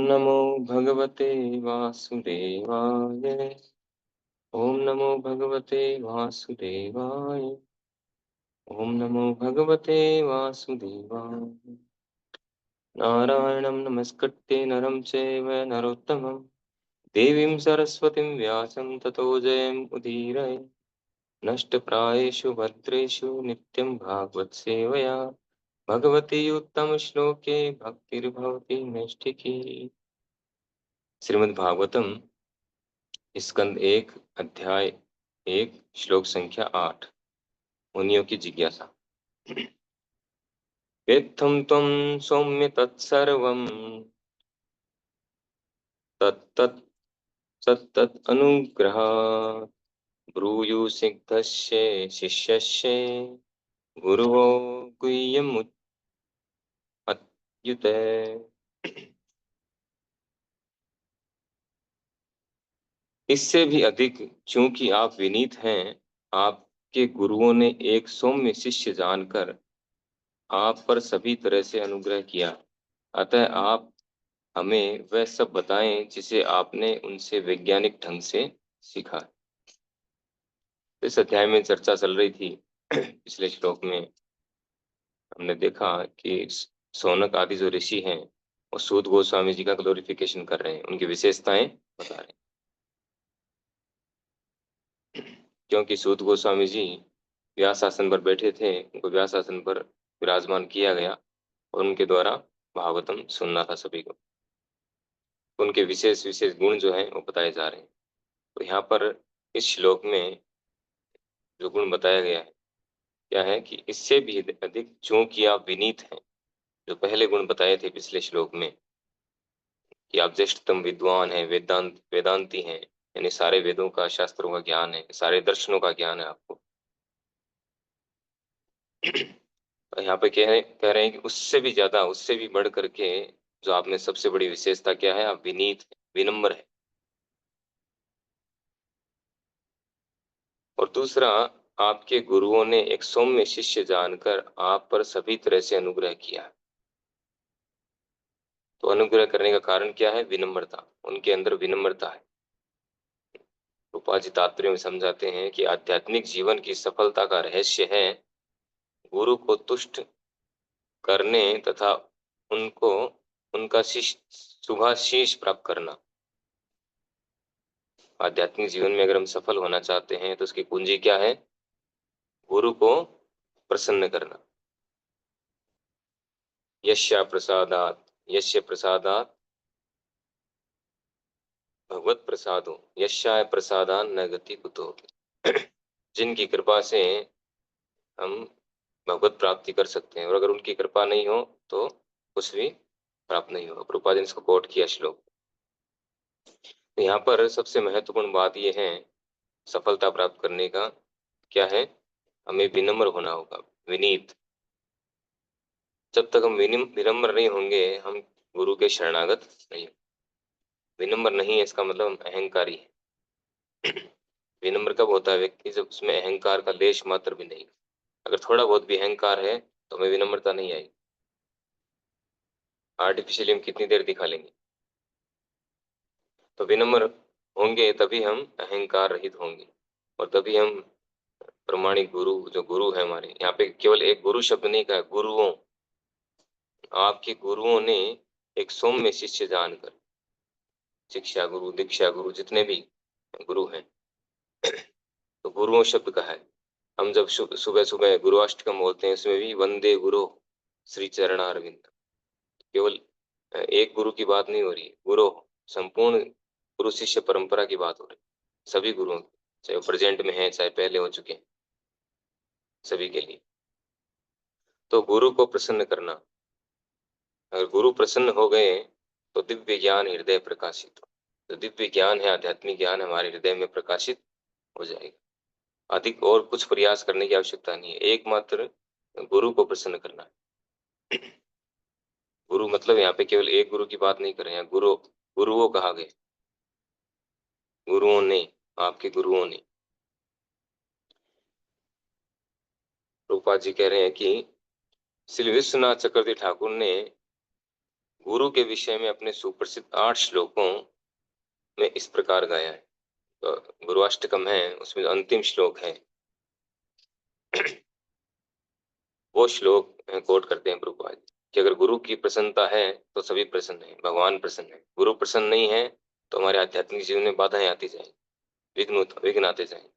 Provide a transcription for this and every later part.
नमो भगवते वासुदेवाय। ओम नमो भगवते वासुदेवाय। ओम नमो भगवते वासुदेवाय। नारायणं नमस्कृत्य नरं चैव नरोत्तमं देवीं सरस्वतीं व्यासं ततो जयमुदीरये। नष्टप्रायेषु भद्रेषु नित्यं भागवत सेवया भगवती उत्तमश्लोके भक्तिर्भवति नैष्ठिकी। श्रीमद् भागवतम स्कंद 1 अध्याय 1 श्लोक संख्या 8। मुनियों की जिज्ञासा। वेत्थं त्वं सौम्य तत्सर्वं तत्तत् सत्तत् अनुग्रहात् ब्रूयुसिद्धस्य शिष्यस्य गुरुवो गुह्यमुच्यते। इससे भी अधिक चूंकि आप विनीत हैं, आपके गुरुओं ने एक सौम्य शिष्य जानकर आप पर सभी तरह से अनुग्रह किया। अतः आप हमें वह सब बताएं जिसे आपने उनसे वैज्ञानिक ढंग से सीखा। इस अध्याय में चर्चा चल रही थी। पिछले श्लोक में हमने देखा कि सौनक आदि जो ऋषि हैं वो सूत गोस्वामी जी का ग्लोरिफिकेशन कर रहे हैं, उनकी विशेषताएं बता रहे हैं। क्योंकि सूत गोस्वामी जी व्यास आसन पर बैठे थे, उनको व्यास आसन पर विराजमान किया गया और उनके द्वारा भागवतम सुनना था सभी को। उनके विशेष विशेष गुण जो हैं वो बताए जा रहे हैं। तो यहाँ पर इस श्लोक में जो गुण बताया गया है क्या है कि इससे भी अधिक चूंकि आप विनीत हैं, जो पहले गुण बताए थे पिछले श्लोक में कि आप ज्येष्ठतम विद्वान हैं, वेदांती हैं, यानी सारे वेदों का, शास्त्रों का ज्ञान है, सारे दर्शनों का ज्ञान है आपको। तो यहाँ पे कह रहे हैं कि उससे भी ज्यादा, उससे भी बढ़ करके जो आप में सबसे बड़ी विशेषता क्या है, आप विनीत है, विनम्र है। और दूसरा, आपके गुरुओं ने एक सौम्य शिष्य जानकर आप पर सभी तरह से अनुग्रह किया। तो अनुग्रह करने का कारण क्या है? विनम्रता। उनके अंदर विनम्रता है। रूपा जी तात्पर्य में समझाते हैं कि आध्यात्मिक जीवन की सफलता का रहस्य है गुरु को तुष्ट करने तथा उनको उनका शुभाशीष प्राप्त करना। आध्यात्मिक जीवन में अगर हम सफल होना चाहते हैं तो उसकी कुंजी क्या है? गुरु को प्रसन्न करना। यस्य प्रसादात भगवत प्रसादो यस्याय प्रसादान न गति कुतो। जिनकी कृपा से हम भगवत प्राप्ति कर सकते हैं, और अगर उनकी कृपा नहीं हो तो कुछ भी प्राप्त नहीं होगा। प्रभुपाद ने इसको कोट किया श्लोक। तो यहाँ पर सबसे महत्वपूर्ण बात यह है सफलता प्राप्त करने का क्या है? हमें विनम्र होना होगा, विनीत। जब तक हम विनम्र नहीं होंगे हम गुरु के शरणागत नहीं। विनम्र नहीं है इसका मतलब हम अहंकारी है। विनम्र कब होता है व्यक्ति? जब उसमें अहंकार का लेश मात्र भी नहीं। अगर थोड़ा बहुत भी अहंकार है तो हमें विनम्रता नहीं आएगी। आर्टिफिशियली हम कितनी देर दिखा लेंगे। तो विनम्र होंगे तभी हम अहंकार रहित होंगे, और तभी हम प्रमाणिक गुरु, जो गुरु है हमारे, यहाँ पे केवल एक गुरु शब्द नहीं कहा, गुरुओं, आपके गुरुओं ने एक सौम्य शिष्य जानकर, शिक्षा गुरु, दीक्षा गुरु, जितने भी गुरु हैं, तो गुरुओं शब्द का है। हम जब सुबह सुबह गुरुअष्टकम बोलते हैं उसमें भी वंदे गुरु श्री चरणारविंद। केवल एक गुरु की बात नहीं हो रही, गुरु संपूर्ण गुरु शिष्य परंपरा की बात हो रही, सभी गुरुओं की, चाहे वो प्रेजेंट में है चाहे पहले हो चुके हैं, सभी के लिए। तो गुरु को प्रसन्न करना, अगर गुरु प्रसन्न हो गए तो दिव्य ज्ञान हृदय प्रकाशित हो। तो दिव्य ज्ञान है, आध्यात्मिक ज्ञान हमारे हृदय में प्रकाशित हो जाएगा। अधिक और कुछ प्रयास करने की आवश्यकता नहीं है, एकमात्र गुरु को प्रसन्न करना है। गुरु मतलब यहाँ पे केवल एक गुरु की बात नहीं कर रहे हैं, गुरुओं कहा गया, गुरुओं ने, आपके गुरुओं ने। रूपा जी कह रहे हैं कि श्री विश्वनाथ चक्रवर्ती ठाकुर ने गुरु के विषय में अपने सुप्रसिद्ध 8 श्लोकों में इस प्रकार गाया है। तो गुरुअष्टकम है, उसमें जो अंतिम श्लोक है वो श्लोक कोट करते हैं प्रभुपाद जी कि अगर गुरु की प्रसन्नता है तो सभी प्रसन्न है, भगवान प्रसन्न है। गुरु प्रसन्न नहीं है तो हमारे आध्यात्मिक जीवन में बाधाएं आती जाएंगी, विघ्न आते जाएंगे।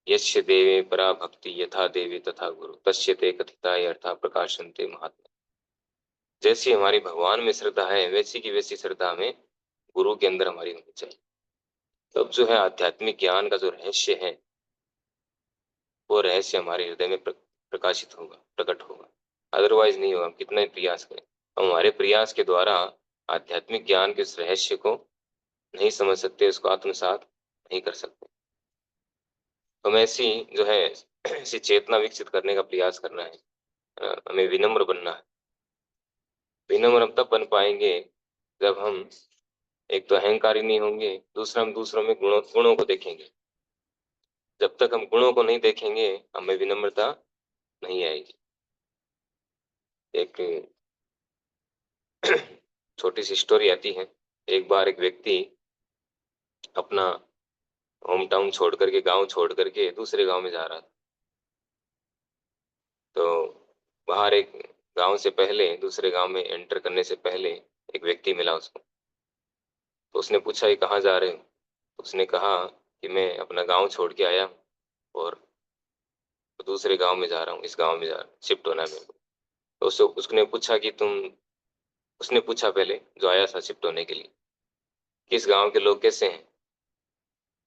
यस्य देवे परा भक्ति यथा देवी तथा गुरु तस्य ते कथिता अर्था प्रकाशन्ते महात्मा। जैसी हमारी भगवान में श्रद्धा है वैसी की वैसी श्रद्धा हमें गुरु के अंदर हमारी होनी चाहिए। तब जो है आध्यात्मिक ज्ञान का जो रहस्य है वो रहस्य हमारे हृदय में प्रकाशित होगा, प्रकट होगा। अदरवाइज नहीं होगा, हम कितना ही प्रयास करें, हम हमारे प्रयास के द्वारा आध्यात्मिक ज्ञान के उस रहस्य को नहीं समझ सकते, उसको आत्मसात नहीं कर सकते। हमें ऐसी जो है ऐसी चेतना विकसित करने का प्रयास करना है। हमें विनम्र बनना है। विनम्र हम तब बन पाएंगे जब हम एक तो अहंकारी नहीं होंगे, दूसरा हम दूसरों में गुणों को देखेंगे। जब तक हम गुणों को नहीं देखेंगे हमें विनम्रता नहीं आएगी। एक छोटी सी स्टोरी आती है। एक बार एक व्यक्ति अपना होम टाउन छोड़ करके, गांव छोड़ करके दूसरे गांव में जा रहा था। तो बाहर एक गांव से पहले, दूसरे गांव में एंटर करने से पहले एक व्यक्ति मिला उसको। तो उसने पूछा ये कहाँ जा रहे हो? तो उसने कहा कि मैं अपना गांव छोड़ के आया हूँ और दूसरे गांव में जा रहा हूँ, इस गांव में जा रहा हूँ, शिफ्ट होना है मेरे को। तो उसने पूछा कि तुम, उसने पूछा पहले जो आया था शिफ्ट होने के लिए, किस गांव के लोग कैसे हैं?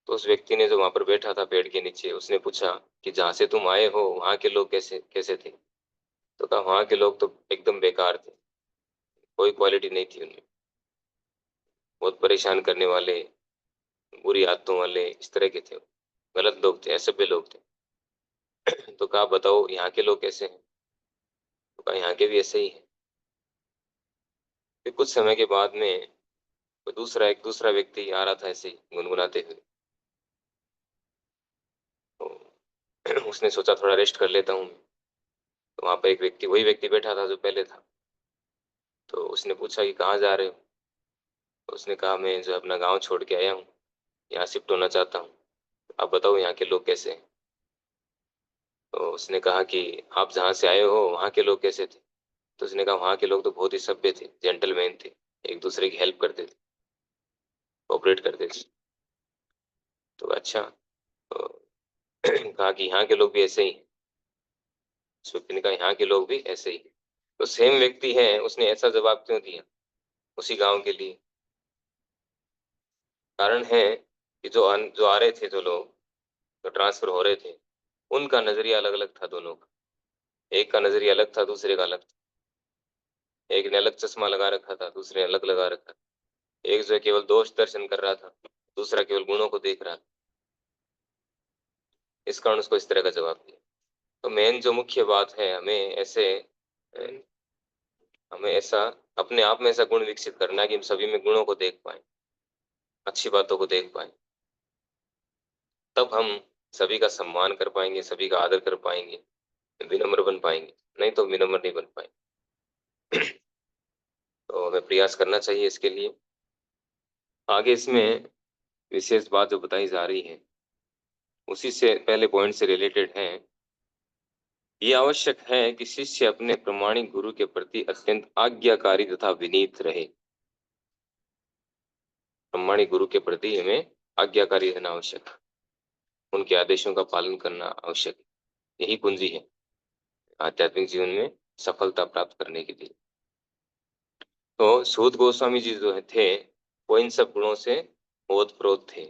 तो उस व्यक्ति ने जो वहां पर बैठा था पेड़ के नीचे, उसने पूछा कि जहाँ से तुम आए हो वहां के लोग कैसे कैसे थे? तो कहा वहां के लोग तो एकदम बेकार थे, कोई क्वालिटी नहीं थी उनमें, बहुत परेशान करने वाले, बुरी आदतों वाले, इस तरह के थे, गलत लोग थे, असभ्य लोग थे। तो कहा बताओ यहाँ के लोग कैसे हैं? तो कहा यहाँ के भी ऐसे ही हैं। फिर कुछ समय के बाद में एक दूसरा व्यक्ति आ रहा था ऐसे ही गुनगुनाते हुए। तो उसने सोचा थोड़ा रेस्ट कर लेता हूँ। तो वहां पर एक व्यक्ति, वही व्यक्ति बैठा था जो पहले था। तो उसने पूछा कि कहाँ जा रहे हो? तो उसने कहा मैं जो अपना गांव छोड़ के आया हूँ, यहाँ शिफ्ट होना चाहता हूँ, आप बताओ यहाँ के लोग कैसे हैं? तो उसने कहा कि आप जहाँ से आए हो वहाँ के लोग कैसे थे? तो उसने कहा वहाँ के लोग तो बहुत ही सभ्य थे, जेंटलमैन थे, एक दूसरे की हेल्प करते थे, कोऑपरेट करते थे। तो अच्छा, तो कहा कि यहाँ के लोग भी ऐसे ही हैं। उस व्यक्ति ने कहा यहाँ के लोग भी ऐसे ही हैं। तो सेम व्यक्ति है, उसने ऐसा जवाब क्यों दिया उसी गांव के लिए? कारण है कि जो आ रहे थे, जो लोग जो ट्रांसफर हो रहे थे, उनका नजरिया अलग अलग था दोनों का। एक का नजरिया अलग था, दूसरे का अलग था। एक ने अलग चश्मा लगा रखा था, दूसरे ने अलग लगा रखा था। एक जो है केवल दोष दर्शन कर रहा था, दूसरा केवल गुणों को देख रहा था। इस कारण उसको इस तरह का जवाब दिया। तो मेन जो मुख्य बात है, हमें ऐसा अपने आप में ऐसा गुण विकसित करना है कि हम सभी में गुणों को देख पाए, अच्छी बातों को देख पाए। तब हम सभी का सम्मान कर पाएंगे, सभी का आदर कर पाएंगे, विनम्र बन पाएंगे। नहीं तो विनम्र नहीं बन पाएंगे। तो हमें प्रयास करना चाहिए इसके लिए। आगे इसमें विशेष बात जो बताई जा रही है उसी से पहले पॉइंट से रिलेटेड है। ये आवश्यक है कि शिष्य अपने प्रमाणिक गुरु के प्रति अत्यंत आज्ञाकारी तथा विनीत रहे। प्रमाणिक गुरु के प्रति हमें आज्ञाकारी रहना आवश्यक है, उनके आदेशों का पालन करना आवश्यक है। यही कुंजी है आध्यात्मिक जीवन में सफलता प्राप्त करने के लिए। तो सूत गोस्वामी जी जो थे वो इन सब गुणों से ओतप्रोत थे।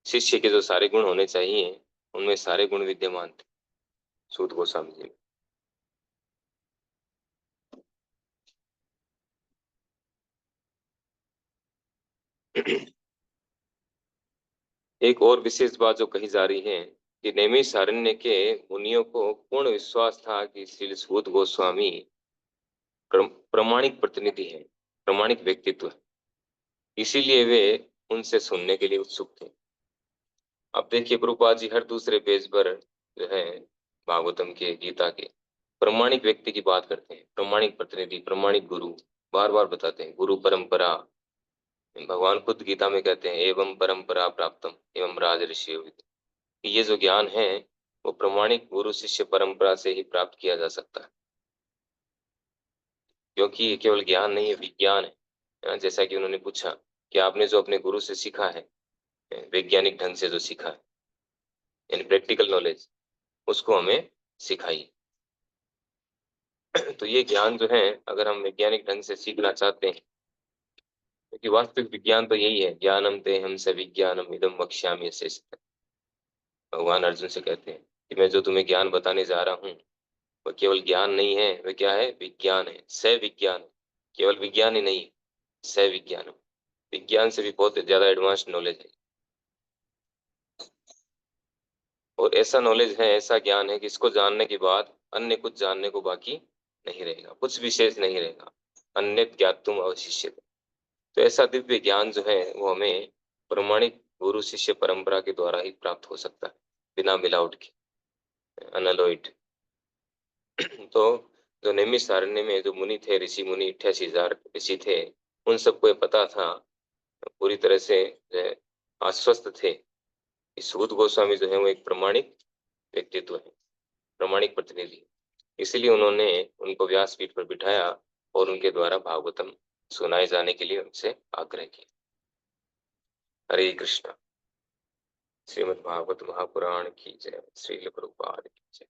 शिष्य के जो सारे गुण होने चाहिए उनमें सारे गुण विद्यमान थे सूत गोस्वामी जी में। एक और विशेष बात जो कही जा रही है कि नैमिषारण्य के मुनियों को पूर्ण विश्वास था कि श्री सूत गोस्वामी प्रमाणिक प्रतिनिधि है, प्रमाणिक व्यक्तित्व है। इसीलिए वे उनसे सुनने के लिए उत्सुक थे। अब देखिए प्रभुपाद जी हर दूसरे पेज पर जो है भागवतम के, गीता के प्रमाणिक व्यक्ति की बात करते हैं, प्रमाणिक प्रतिनिधि, प्रमाणिक गुरु, बार बार बताते हैं गुरु परंपरा। भगवान खुद गीता में कहते हैं एवं परंपरा प्राप्तम एवं राज ऋषि। ये जो ज्ञान है वो प्रमाणिक गुरु शिष्य परंपरा से ही प्राप्त किया जा सकता है, क्योंकि ये केवल ज्ञान नहीं है, विज्ञान है। जैसा कि उन्होंने पूछा कि आपने जो अपने गुरु से सीखा है, वैज्ञानिक ढंग से जो सीखा है, यानी प्रैक्टिकल नॉलेज, उसको हमें सिखाइए। तो ये ज्ञान जो है, अगर हम वैज्ञानिक ढंग से सीखना चाहते हैं, क्योंकि वास्तविक विज्ञान तो यही है, ज्ञानम ते हम स विज्ञानम इदम वक्ष्यामि शेष। भगवान अर्जुन से कहते हैं कि मैं जो तुम्हें ज्ञान बताने जा रहा हूँ वह केवल ज्ञान नहीं है, वह क्या है, विज्ञान है, स विज्ञान। केवल विज्ञान ही नहीं, स विज्ञान। विज्ञान से भी बहुत ज्यादा एडवांस नॉलेज है, और ऐसा नॉलेज है, ऐसा ज्ञान है कि इसको जानने के बाद अन्य कुछ जानने को बाकी नहीं रहेगा, कुछ विशेष नहीं रहेगा। अन्य ज्ञातुम अवशिष्यते। तो ऐसा दिव्य ज्ञान जो है वो हमें प्रमाणिक गुरु शिष्य परंपरा के द्वारा ही प्राप्त हो सकता है, बिना मिलावट के, अनलॉइड। तो जो नैमिषारण्य में जो मुनि थे, ऋषि मुनि, 88,000 ऋषि थे, उन सबको ये पता था, पूरी तरह से जो है, आश्वस्त थे कि सूत गोस्वामी जो है वो एक प्रमाणिक व्यक्तित्व है, प्रमाणिक प्रतिनिधि है। इसीलिए उन्होंने उनको व्यासपीठ पर बिठाया और उनके द्वारा भागवतम सुनाए जाने के लिए उनसे आग्रह किया। हरे कृष्णा। श्रीमद् भागवत महापुराण की जय। श्रील प्रभुपाद की जय।